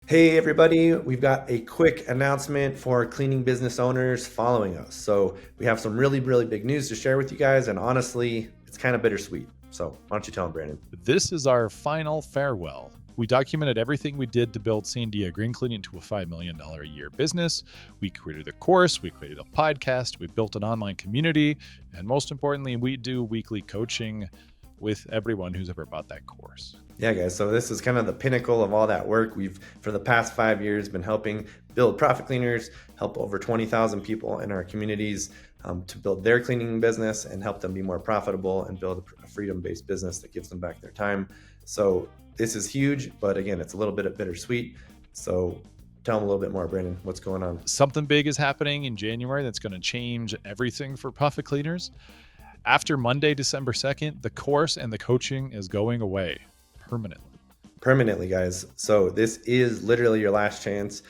Hey everybody, we've got a quick announcement for cleaning business owners following us. So we have some really big news to share with you guys, and honestly, it's kind of bittersweet. So why don't you tell them, Brandon? This is our final farewell. We documented everything we did to build Sandia Green Cleaning into a $5 million a year business. We created a course, we created a podcast, we built an online community, and most importantly, we do weekly coaching with everyone who's ever bought that course. Yeah, guys, so this is kind of the pinnacle of all that work. We've, for the past 5 years, been helping build Profit Cleaners, help over 20,000 people in our communities to build their cleaning business and help them be more profitable and build a freedom-based business that gives them back their time. So this is huge, but again, it's a little bit bittersweet. So tell them a little bit more, Brandon. What's going on? Something big is happening in January that's going to change everything for Profit Cleaners. After Monday, December 2nd, the course and the coaching is going away permanently, guys. So this is literally your last chance.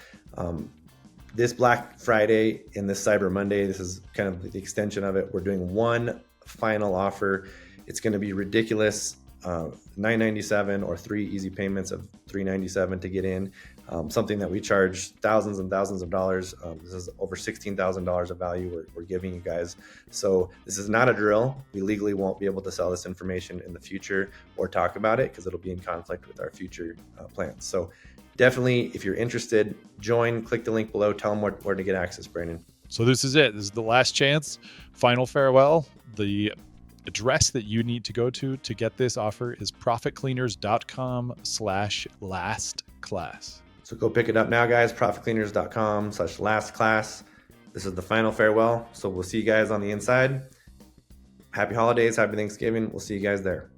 This Black Friday and this Cyber Monday, this is kind of the extension of it. We're doing one final offer. It's going to be ridiculous. $997 or 3 easy payments of $397 to get in. Something that we charge thousands and thousands of dollars. This is over $16,000 of value we're giving you guys. So this is not a drill. We legally won't be able to sell this information in the future or talk about it because it'll be in conflict with our future plans. So definitely, if you're interested, join, click the link below, tell them where to get access, Brandon. So this is it. This is the last chance, final farewell. The address that you need to go to get this offer is profitcleaners.com/last class. So go pick it up now, guys. profitcleaners.com/last class. This is the final farewell. So we'll see you guys on the inside. Happy holidays, happy Thanksgiving. We'll see you guys there.